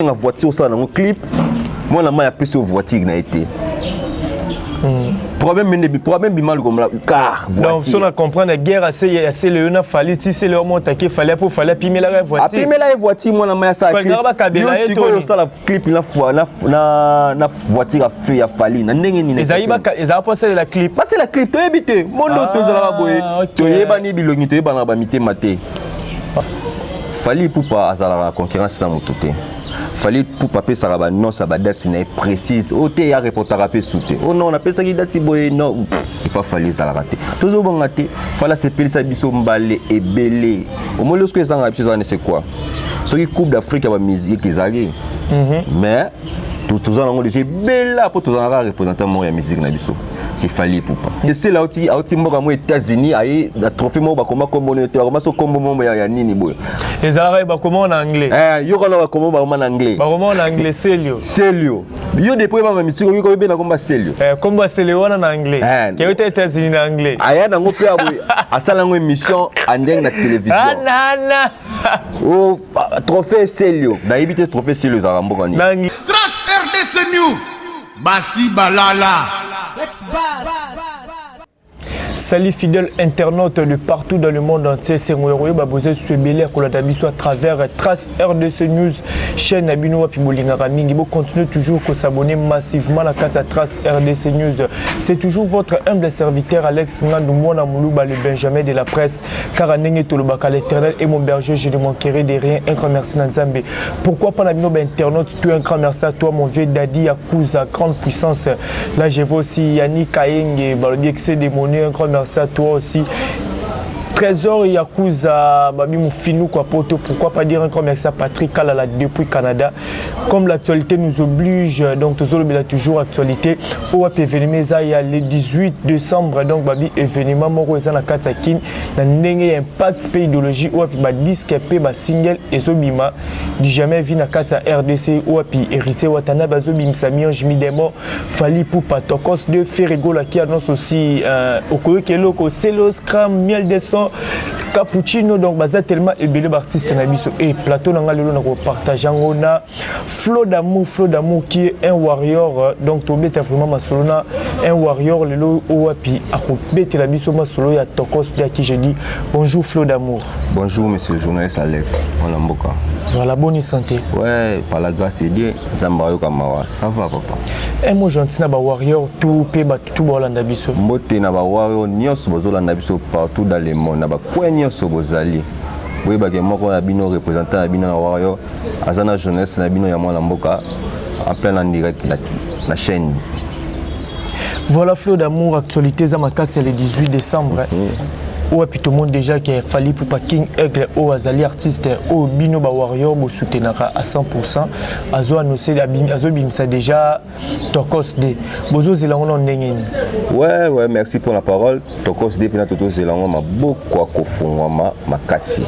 La voiture ça dans un clip moi la main plus sur voiture n'a été problème bimal comme la car donc si on comprend la guerre assez le na fallait si c'est le monte qui fallait pour fallait pimer la voiture pimer la voiture moi la main ça clip yo ça la clip la fois na voiture a fait a fallu na ndenge ni les a passé la clip parce que la clip to habité mondo to za boye to yeba ni bilongi to yeba na ba mité maté fallait pour pas azala la concurrence na mototé fallait pour papier ça va non ça va date n'est précise au thé à reporter à sauter oh non on appelle ça qui date boy non il pas fallu ça la rater toujours bon raté fallait se payer ça biso mbalé et belé au moins lorsque ça a besoin c'est quoi ce qui coupe d'Afrique à la musique qu'ils arrivent mais tout on déjà bella pour tout on représenter moi la musique na biso c'est fallu pour pas et c'est là où mboka mo États-Unis ayi na trophée mo ba comment moniteur comment so combo mo ya nini boy les arabes ba comment en anglais yo kana ba comment ba en anglais ba comment en anglais Celio yo depuis ma musique yo ko be na komba Celio comme Celio en anglais qui est aux États-Unis en anglais aya na ngo pe aboy asala ngo émission andeng na télévision oh trophée Celio na ibité trophée Celio za mboka ni RDC News Basi Balala. Salut fidèles internautes de partout dans le monde entier, c'est Ngouéroye Babosé Suebele à Kolatabiso à travers Trace RDC News, chaîne Nabino Wapibolinga Ramingi. Vous continuez toujours à s'abonner massivement à la carte à Trace RDC News. C'est toujours votre humble serviteur Alex Ngandoumouna Moulouba, le Benjamin de la presse. Car Anenge Tolobaka l'éternel et mon berger, je ne manquerai de rien. Un grand merci Nanzambe. Pourquoi pas Nabino internaute, tu un grand merci à toi, mon vieux Daddy Yakuza, grande puissance. Là, je vois aussi Yannick Kaeng, Balobi excès des monnaies, un grand merci à toi aussi. Trésor Yakuza, Babi Moufinou, pourquoi pas dire encore merci à Patrick Kalala depuis Canada. Comme l'actualité nous oblige, donc toujours actualité. Au événement, il y a le 18 décembre, donc Babi événement, Moro na Katsakin, na Nenge Impact Pédologie, ou ba disque P, ba single et Zobima, du jamais vu na Katsa RDC, ou héritier Watana, Bazobim Samian, Jimi Demo, Fali Poupa, Tokos de Ferregola qui annonce aussi Okoyo Keloko, Celos, Kram, Miel de Son. Cappuccino donc baza tellement ébélé artiste na biso et plateau na ngalelo na ko partager ngona Flow d'amour qui est un warrior donc to beta vraiment masolona un warrior lelo owapi akobete la biso masolo ya Tokos de qui je dis bonjour Flow d'amour. Bonjour monsieur le journaliste Alex Onamboka. Voilà, bonne santé. Ouais, par la grâce de Dieu, Zambayo Kamawa, ça va papa. Un mot gentil na ba warrior tout pe ba tout bolanda biso. Mote na ba warrior nyos bozolanda biso partout dans le monde na ba kwa nyos bozali. Oui ba ke moko na bino représentant na bino na warrior, azana jeunesse na bino ya mwana mboka en plein en direct la chaîne. Voilà Flow d'amour actualité Zamaka c'est le 18 décembre. Ouais, puis tout le monde déjà qui a fallu pour pas King Aigle ou Azali artiste au Bino Ba Warrior vous soutenir à 100%. Azo annoncé Azo Bimsa déjà Tokos D. Bozo Zelango Ndengeni. Ouais, merci pour la parole. Tokos D pina Toto Zelango m'a beaucoup kofungwa ma kasi.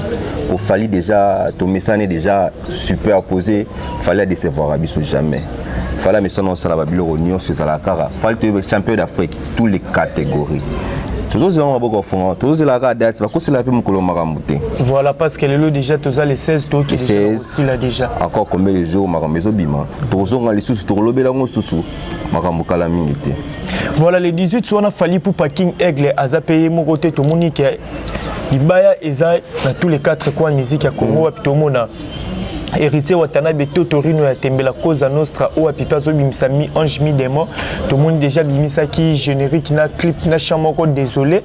Au fallu déjà ton message est déjà superposé, fallait décevoir Abisso jamais. Fallait mais son ça la Babylone Union sur la cara. Fallait être champion d'Afrique toutes les catégories. Voilà, parce que le déjà, tu as les 16 tours qui sont aussi là déjà. Encore combien de jours, voilà, les 18, on a fallu pour King Aigle, à payer mon côté, tout le monde qui est. Il dans tous les 4 coins de musique à Congo, et tout le monde. Héritier Watanabe Totorino ya Tembela Cosa Nostra ou Apipazo Bimsami Ange Midemo. Tout le monde déjà bimisa qui générique na clip na chamoko désolé.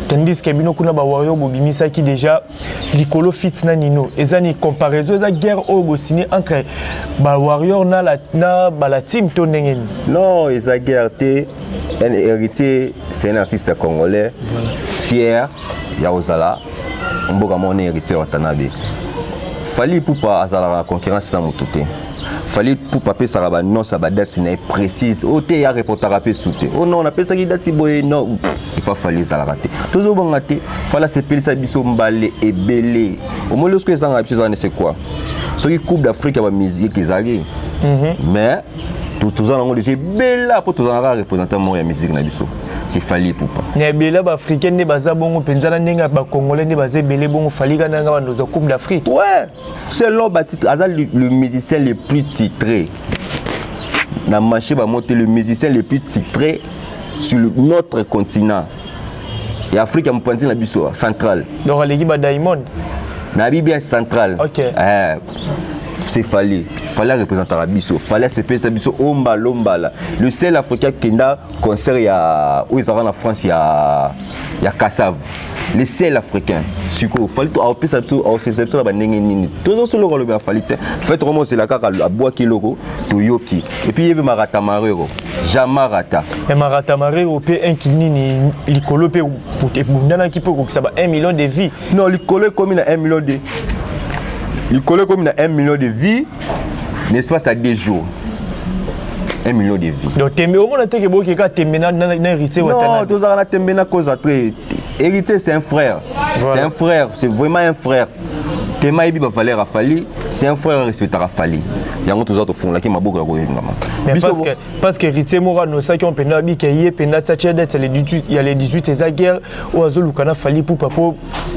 Tandis que bino kuna ba warrior bimisa qui déjà likolo fit na nino. Ezani comparaison eza guerre au bosini entre ba warrior na la team to ndengeni. Non, eza guerre té un héritier, c'est un artiste congolais fier ya ozala. Mboka mon héritier Watanabe. Fallait pour pas azala la concurrence na mototé. Fallait pour pas ça ba non ça ba date n'est précise. O té ya reporter à sauter. Oh non on appelle ça qui date boy non il pas fallait ça la rater. Toujours bon rater. Fallait se payer ça biso mbalé et belé. Au moins lorsque ça a c'est quoi? Ce qui coupe d'Afrique à la musique qu'ils arrivent. Mais Tous en déjà bella pour tous en représentant moi la musique na biso. C'est Fally Ipupa. Ne bela ba africain ne baza bongo penzana nenga ba congolais ne baza belé bongo Fally kana nga ba coupe d'Afrique. Ouais, c'est l'homme le musicien le plus titré. Na marché ba monter le musicien le plus titré sur notre continent. Et Afrique a monté la biso centrale. Donc l'équipe ba Diamond. Na bien centrale. OK. C'est Fally représente la biso. Fally c'est pesa biso ombala. Le seul africain qui a concert où ils en France il y a Kassav. Les seuls africains. Suko Fally to apesa biso au conception ba ndenge nini. Toujours sur le rôle de Fally. Fait vraiment c'est la kaka à bois ki loko to yoki. Et puis il y avait Marata Marero. Jamarata. Et Marata Marero pe un qui nini likolo pe pour te bundana qui peut ko ça 1 million de vies. Non, likolo comme il a 1 million de il colle comme il a 1 million de vies, n'est-ce pas, ça 2 jours. 1 million de vies. Donc, tu au moins que beaucoup qui ont hérité. Non, tous en a cause à très. Hérité, c'est un frère. Voilà. C'est un frère, c'est vraiment un frère. Tema Ibi va falloir à Fally, c'est un frère respectera Fally. Il y a tous autres fonds là qui m'a beaucoup regardé. Parce que hérité Mora, nous savons qu'on peut n'a pas qu'il y ait pénal il y a les 18 et la guerre ou Azul Kana Fally pour papa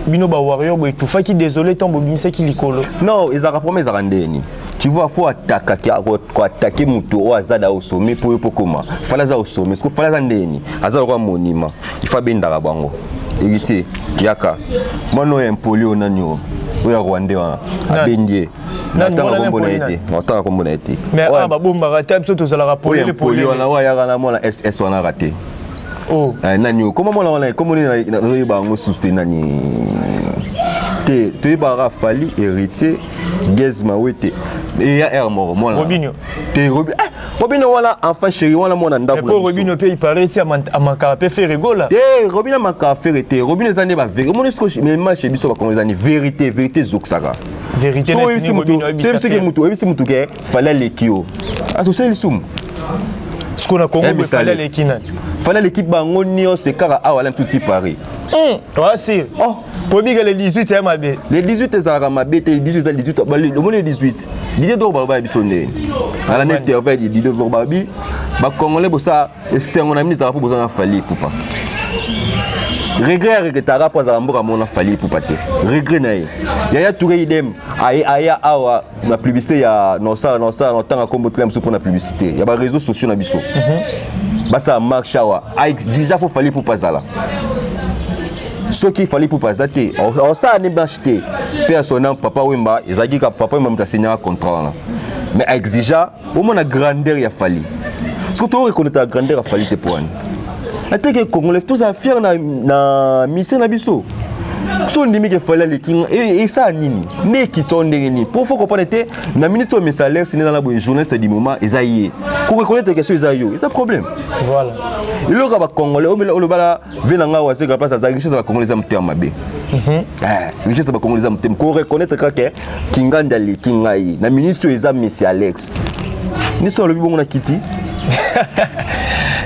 Bino ba warrior boy tout fa qui désolé tombe bimisa qui likolo. Non, ils ont promis à rendeni. Tu vois, faut attaquer Muto ou Azada au sommet pour comment. Fallait au sommet, parce que fallait rendeni. Azada au monument. Il faut bien d'arabango. Hérité, yaka. Moi non un polio nanyo. Oui, Rwandais à Bendie. Natanga kombo na été. Mais ah ba bomba raté surtout ça la rappeler le polio na wa yaka na mona SS on a raté. Oh. Nanyo, comment on a comment on ba ngo soutenir nani. Te bara Fally héritier Gezma wete. Et ya er mort moi là. Robinho. Te Robinho wala enfant chéri wala mona ndako. Mais pour Robinho peut il paraît ti à manka peut faire rigola. Robinho manka faire été. Robinho zane ba vérité. Mon esco mais match biso ba comme zane vérité zoksaka. Vérité na fini Robinho. C'est ce que mutu ke Fally lekio. Associé le soum. Ce qu'on a Congo Fally lekina. Fallait l'équipe bango nio c'est car à wala tout Paris. Ouais si. Oh, pour biga les 18 est mabé. Les 18 ezara mabé, les 18 le monde 18. L'idée do baba bisonné. À la net intervalle l'idée do babi, ba congolais bossa et c'est on a mis ça pour besoin Fally Ipupa. Regret tara pas à mboka mona Fally Ipupa te. Regret naï. Yaya Touré idem aya awa na publicité ya non ça temps comme pour la publicité. Il y a ba réseaux sociaux na biso. Ça marche à exiger faut Fally Ipupa zala. Ce qui Fally Ipupa zate, on ça n'est pas acheté. Personne papa Wemba, ezaki ka papa même ta signé un contrat. Mais à exiger au moins la grandeur ya Fally. Parce que tu reconnaître la grandeur à Fally te pour un. Attends que Congolais tous à fier na mission na biso. Son demi que Fally les king et ça nini. Ne qui ton nini. Pour faut comprendre te na minute mes salaires c'est dans la bonne journaliste du moment esaïe. Pour reconnaître que c'est esaïe, c'est un problème. Voilà. Il y a Congolais, le bala venanga wa se place à richesse va Congolais am mabe. Richesse va Congolais am tem. Ko reconnaître que Kinganda le kingai na minute eza Monsieur Alex. Ni so le bongo na kiti.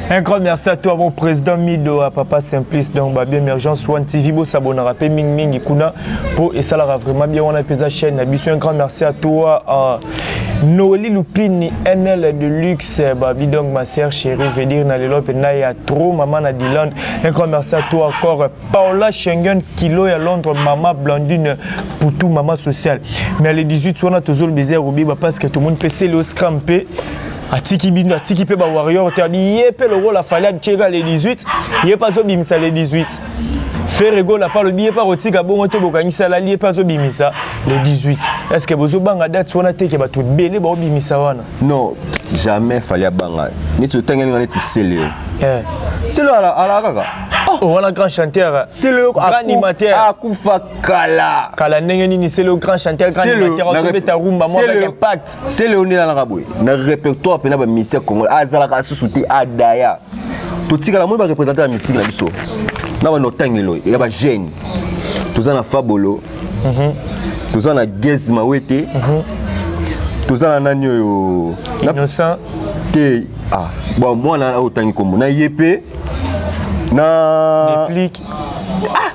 Un grand merci à toi, mon président Mido, à Papa Simplice, donc bien émergence One TV, bo s'abonner à Ming Ming Kuna pour et ça la vraiment bien on a pesa chaîne. Un grand merci à toi à Noélie Lupini NL de luxe, babi donc ma sœur chérie, veut dire na lelo na ya trop maman na Dylan. Un grand merci à toi encore Paola Schengen kilo à Londres, maman Blandine pour tout maman sociale. Mais les 18 on a toujours le baiser Ruby parce que tout le monde peut se le scramper. Atiki Bino, Atiki Peba Warrior, tu as dit, yé, le rôle a fallu à les 18, yé pas au bimisa les 18. Ferrego n'a pas le billet par Otika, bon, on te bokanisa la lié pas au bimisa les 18. Est-ce que vous avez un date, on a été tout belé, bon, bimisa wana? Non, jamais fallait à banga. Ni tu t'engages dans les tissés. C'est le à la raga. Oh, on a grand chanteur. C'est le grand animateur. Akufa Kala. Kala Nengeni, c'est le grand chanteur, grand animateur. On se met à Rumba, moi avec impact. C'est le nez à la rabouille. Dans le répertoire, il y a un ministère congolais. Azalaka Soussouti Adaya. Tout ce qui est là, moi, je représente la musique. Là, on a il y a des jeunes. Tous en a Fabolo. Tous en a Gezma Wete. Tous en a Nanyo. Innocent. Ah, bon, moi, là, autant comme on a Yépé. Déplique. Ah,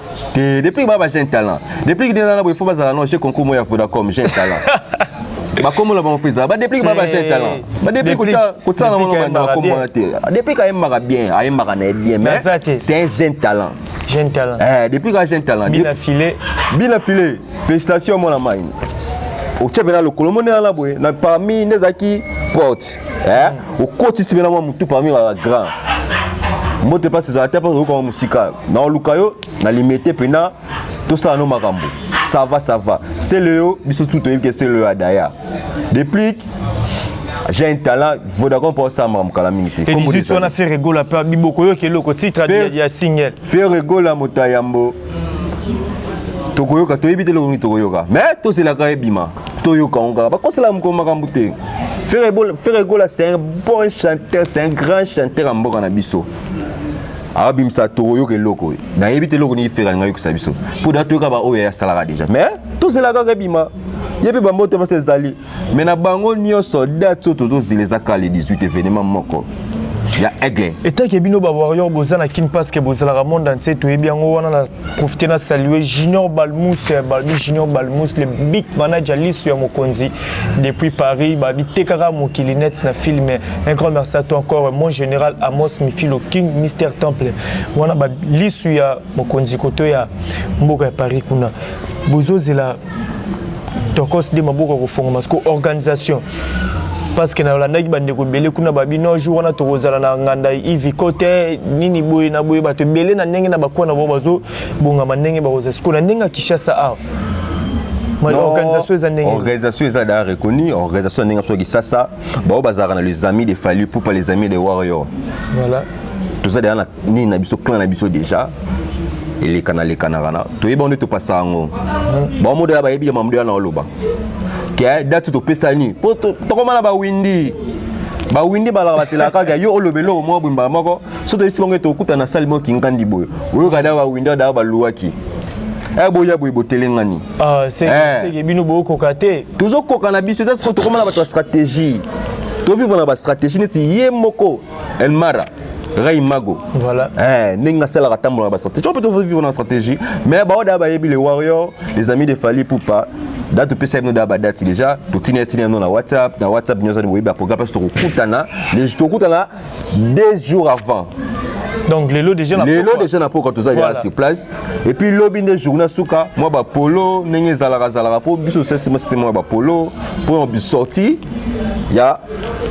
depuis que j'ai un talent. Depuis que il faut pas ça, non, j'ai concours moi à Vodacom, j'ai un talent. Comment on fait ça? Depuis que j'ai talent. Depuis que tu as depuis qu'il aime bien, mais c'est un jeune talent. Jeune talent. Depuis que j'ai un talent. Bien affilé. Bien affilé. Félicitations mon ami. Au Tchèque, le Colombo est là, parmi les acquis portes. Au côté de moi, tout parmi les grands. Moi, je passe à la table de musique. Dans le cas, on a limité, tout ça, non, marambo. Ça va. C'est le haut, mais surtout, c'est le haut d'ailleurs. Depuis j'ai un talent, il faut d'accord pour ça, madame Calamité. Et 18, on a fait rigoler la peur, Bibokoyo, qui est le titre de single. Faire rigoler la Motayambo. Tokoyoka, tu évites le Tokoyoka. Mais tout c'est la Karabima. Toyoka, on va. Parce que c'est là que Maramboute. Faire rigoler, c'est un bon chanteur, c'est un grand chanteur en Boganabiso. Arabim sa Tokoyoka et Loko. Dans éviter le Roni faire un Nayoka Sabiso. Pour d'ailleurs, il y a un salaire déjà. Mais tout c'est la Karabima. Il y a des mots qui sont mais na bango nyo soldat tous les accords les 18 événements moko. Il y a aigle. Et tant que bino ba warrior bozana kin parce que bozala la monde entier to bien on a profiter na saluer Junior Balmous Junior Balmous le big manager lisu ya Mokonzi depuis Paris ba bi tekara mokilinet na film. Un grand merci à toi encore mon général Amos Mifilo King Mister Temple. Wana ba lisu ya Mokonzi koto ya mboka Paris kuna. Bozo zela tokos de maboko ko fonga parce que organisation parce que na la ndaki bande ko belé kuna babino jour na tokozala na nganda ivi côté nini boy na boy bato belé na ndenge na bakona bo bazo bonga manenge bakoza siko na ndenge Kishasa a organisation est déjà reconnue organisation ndenge so Kishasa ba bazara na les amis de Fally pour pas les amis de Warrior voilà tout ça derrière ni na biso clan na biso déjà et les canarana to yeba on te passa ngo ba mo de ba yebi ma mdo na oloba ke date to pesa ni po to komana ba windi ba la batela ka yo olobelo mo bimba moko so to bisimo to kuta na salle mo kingandi boyo oyo kada ba windi da ba luwaki boya boy botelengani c'est que bino boko kate toujours koka na biso c'est ce que to komana ba stratégie to vivre na ba stratégie neti ye moko el mara Mago. Voilà. N'enga sala ratambo na stratégie. On peut vivre dans stratégie, mais ba oda ba yebi les warriors, les amis de Fally Poupa, date pesa no da ba date déjà, to tinetina no na WhatsApp nyoza de boyiba programme parce que kutana, les to kutana 2 jours avant. Donc les lots déjà na poko to za sur place et puis lobby des journaux suka, moi ba polo, n'enga zala pour biso c'est moi ba polo pour bi sorti, ya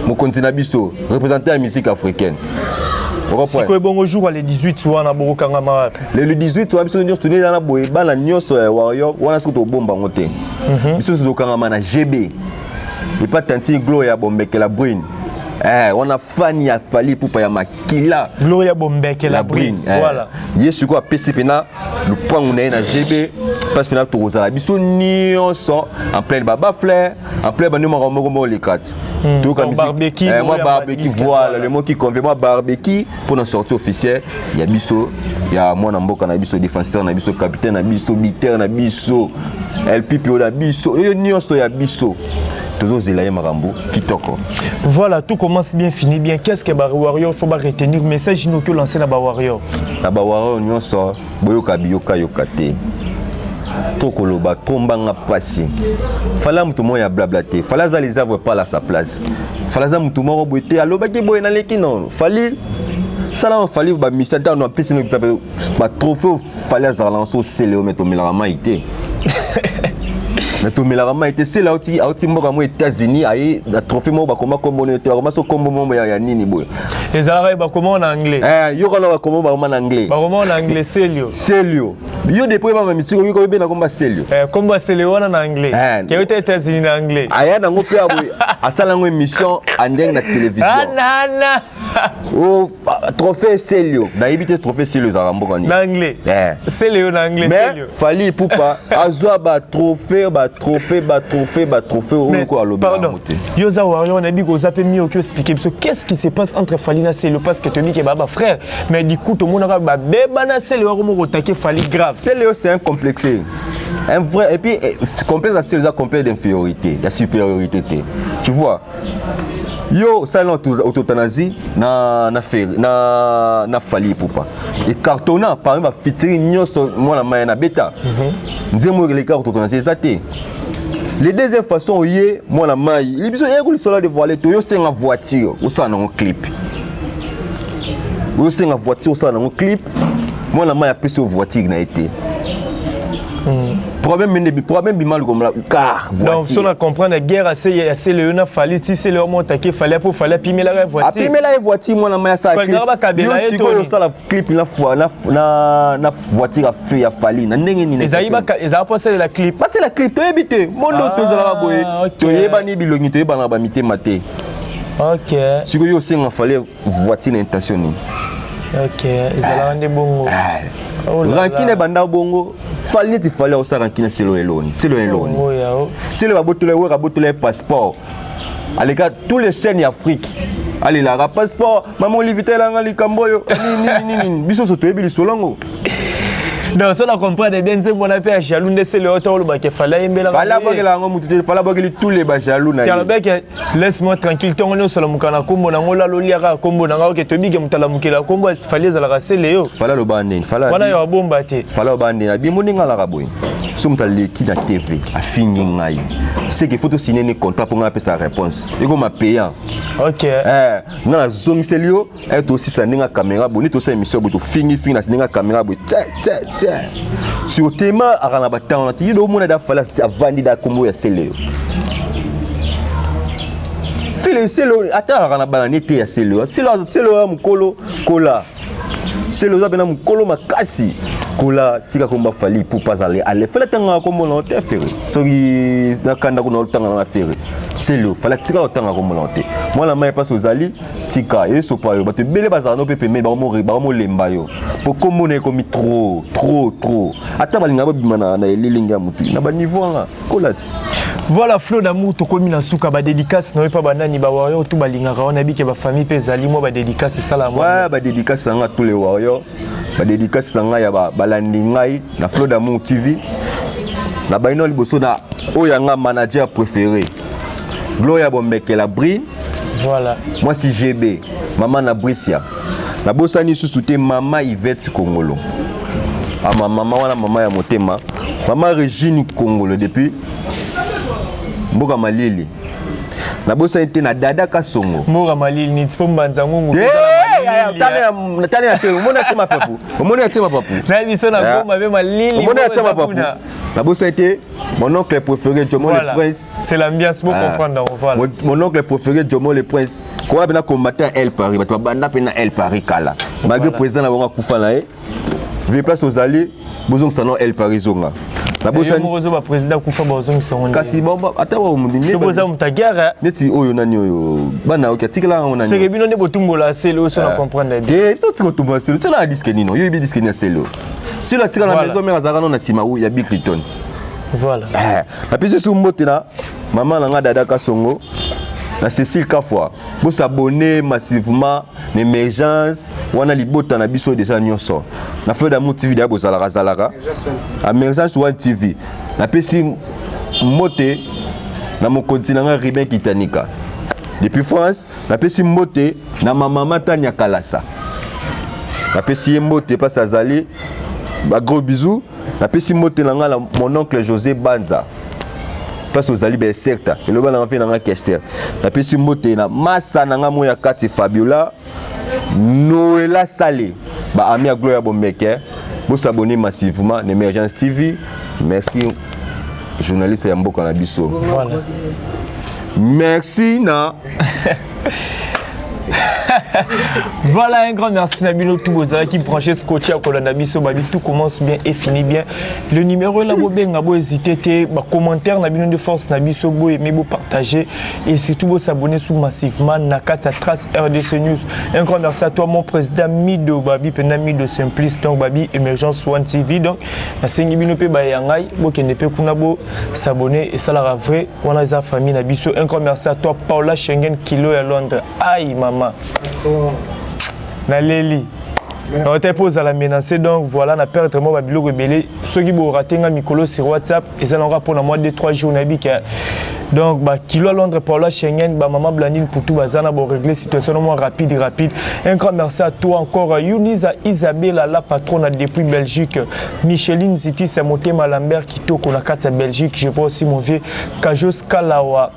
mo continue biso représenter la musique africaine. C'est quoi bon jour le 18 wana bokanga ma le 18 wa biso nyonso tuni na boye bana nyonso ya warrior wana soto bomba ngote biso soto kanga na GB et pas tanti Gloria Bombekela Brune on a fan ya Fally Poupa ya makila Gloria Bombekela Brune voilà yesu ko PC pena le point on est na GB parce que na to rozala biso nyonso en plein baba flair en plein banu mo les quatre tout comme barbecue moi barbecue voilà le mot qui convient moi barbecue pour nos sorties officielles il y a biso il y a moi na mboka na biso défenseur na biso capitaine na biso militaire na biso LPPO na biso et nyonso ya biso voilà, tout commence bien, finit bien. Qu'est-ce que Barry Warrior faut pas retenir message nous que lancer na Barry Warrior. Na Barry Warrior nyonso boyoka biyoka yokate. Tokoloba tombanga pasi. Fala mutu mo ya blablaté. Fala za les avoir pas à sa place. Fala za mutu mo boité aloba ki boy na leki non. Fali sala Fally ba misata no pesi no ba trophée Fally za lancer c'est le meto milama ité. Mais tout le été c'est là où mboka mo États-Unis ayi na trophée mo ba koma kombo ne te ba so kombo mo ya nini boy les arabes ba comment en anglais yo kana ba kombo ba en anglais Celio yo depuis ba misiko yo ko be na komba Celio komba Celio na anglais ke yo États-Unis na anglais aya na ngo pe boy asala ngo émission andeng na télévision oh trophée Celio na ibité trophée Celio za mboka ni na anglais Celio na anglais Celio Fally Poupa azwa ba trophée pardon Yoza Warrior on a dit qu'on a pas mis au expliquer qu'est-ce qui se passe entre Fally et Celio parce que tu dis que baba frère mais du coup tout le monde a ba beba na Celio comment attaquer Fally grave Celio c'est un complexé un vrai et puis complexe à Celio complexe d'infériorité de supériorité tu vois yo ça là autotanasie na Fally Poupa et cartonna par exemple featuring nyonso moi na beta nzemo les cartes autotanasie ça té Les deuxième façon oye moi la maille les biso yeko lisolo de voiler to yo senga voiture o ça na clip yo senga voiture o ça na clip moi la maille a plus voiture na été problème bimal comme la car voiture donc si on a comprendre la guerre assez le na fallait si c'est le monte qui fallait pour fallait pimer la voiture pimer la voiture moi la maille ça clip yo si ça la clip na voiture a fait a falli na ndenge ni ils a passé la clip parce que la clip to habité mondo to za boy to yeba ni bilongi to yeba na ba mité maté OK si yo senga fallait voiture intentionnée OK ils allaient rendre bongo rankine banda bongo fallait il fallait aussi rankine c'est le eloni c'est le babotole passeport allez gars tous les chaînes d'Afrique allez la passeport maman livité la ngali kamboyo ni biso so toyebi lisolongo non ça on comprend bien c'est mon appel jaloux de c'est le auto le bac fallait embela fallait bokela ngo mutu fallait bokeli tous les bajalou na bec laisse-moi tranquille ton on solo mukana kombo na ngola loliaka kombo na ngao ke tobige mutala mukela kombo fallait za la rasele yo fallait lo bande fallait wana yo bomba te fallait bande na bimuninga la raboy so mutali ki na TV afingi ngai c'est que photo signer ni contrat pour nga sa réponse et comme payant OK na zong selio et aussi ça ninga caméra boni to sa émission boto fingi na ninga caméra bo si au thème arana batang na ti do mona da fala avandi da kombo ya selio file selio ata arana bana nete ya selio selio mukolo kola selio za bena mukolo makasi kola tika komba fali pour pas aller fala tanga kombo na te ferry soki nakanda ko na tanga na ferry selio fala tika otanga kombo na te moi la main passe aux ali tika yeso pa yo bato bele bazano pepe me ba mo lemba yo po kombo na komi trop ata balinga ba bimana na elilinga mutu na ba niveau nga kolati voilà flow d'amour to komi na suka ba dédicace na pas banani ba warrior tout balinga ka ona bike ba famille pe zali mo ba dédicace ça la moi ouais ba dédicace nga tous les warriors ba dédicace nga ya ba balandi ngai na flow d'amour TV na baino liboso na oyanga manager préféré Gloria Bombeke la Bri. Voilà. Moi c'est GB, maman na Bricia. La bosani sous-souté maman Yvette Kongolo. Ah ma maman wala maman ya motema. Maman Régine Kongolo depuis Mboka Malili. La bosani te na Dada Kasongo. Mboka Malili ni tipo mbanza ngungu. Tane ya teo, mona tema papu. Mona tema papu. Na biso na bomba be Malili. Mona tema papu. La bosse a été mon oncle préféré, Jomo le Prince. C'est l'ambiance pour comprendre. Voilà. Mon oncle préféré, Jomo le Prince. Quand on a combattu à El Paris, on a El Paris Kala. Malgré le président, on a Koufanae. Vive place aux alliés, besoin que ça non El Paris Zonga. La bosse a été le président Koufa Bozong Son. Kasi Bomba, attends, on me dit. Boza Mutagara. Neti Oyo Nanyo. Bana, ok, Tikala, on a. C'est que Bino de Botumbola, c'est le son à comprendre. Eh, c'est tout Botumbola, c'est le disque Nino. Il y a des disques Nino, c'est le. Si la tire la maison, mais à Zarano, Simaou, il y a Big Liton. Voilà. La petite Soumotena, maman n'a Dada Kasongo, la Cécile Kafwa. Vous s'abonner massivement, l'émergence, on a les bottes en abisso déjà nyonso. La feu d'amour TV d'Abo Zalara Zalara. Émergence One TV. La petite moté, na mon continent Ribin Kitanika. Depuis France, la petite moté, na ma maman Tania Kalasa. La petite moté passe à Zali. Gros bisous. La petite moté nanga mon oncle José Banza. Passe aux Ali Berserta. Et le bal en fait nanga Kester. La petite moté na massa nanga moya Kati Fabiola. Noëlla Salé. Ba ami à Gloria Bombeke. Vous s'abonnez massivement à Émergence TV. Merci journaliste Yambo Kanabiso. Voilà. Merci na. Voilà, un grand merci Nabino Touboza qui branchait ce coach à Kolanabiso. Tout commence bien et finit bien. Le numéro là, vous n'avez hésité, commentaire Nabino de force Nabiso, vous aimez, vous partagez et surtout vous s'abonner sous massivement Nakata Trace RDC News. Un grand merci à toi, mon président Mido Babi, Penami de Simplice, donc Babi Émergence One TV. Donc, la Sengibino Pe Bayangai, vous qui ne pouvez pas s'abonner et ça la vrai. Voilà la famille Nabiso. Un grand merci à toi, Paula Schengen, Kilo à Londres. Aïe, maman. Naleli. On te pose à la menacer, donc voilà, on a perdu vraiment Babilo rebellé. Ceux qui vont rater un micro sur WhatsApp, et ça n'aura pour la moitié de 3 jours, on a dit que Donc, kilo à Londres pour la Schengen, maman Blandine pour tout bazana pour régler situation moins rapide. Un grand merci à toi encore. Yunisa Isabella, la patronne depuis Belgique. Micheline Ziti, c'est monté Malambert qui tourne la carte Belgique. Je vois aussi mon vieux Kajos Kalawa.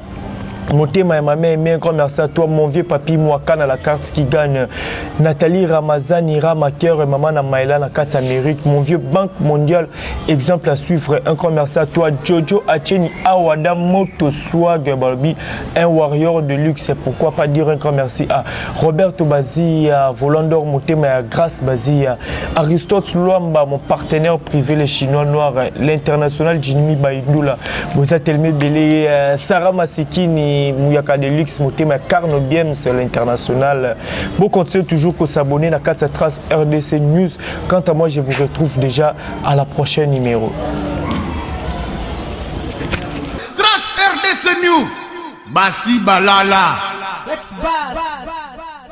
Motema et ma mère, un grand merci à toi, mon vieux papy Mouakan à la carte qui gagne. Nathalie Ramazani, Ramaker et maman Namaïla à la carte Amérique. Mon vieux Banque mondiale, exemple à suivre. Un grand merci à toi, Jojo Acheni Awada Moto Swag Barbie, un warrior de luxe. Pourquoi pas dire un grand merci à Roberto Bazia, Volandor Motema, Grâce Bazia, Aristote Luamba, mon partenaire privé, les Chinois Noirs, l'international Jinmi Baïdoula, vous êtes tellement belé, Sarah Masikini. Mouyaka de luxe, motema Carno Biem sur l'international. Vous continuez toujours à s'abonner à la 4 Trace RDC News. Quant à moi, je vous retrouve déjà à la prochaine numéro. Trace RDC News. Basi Balala.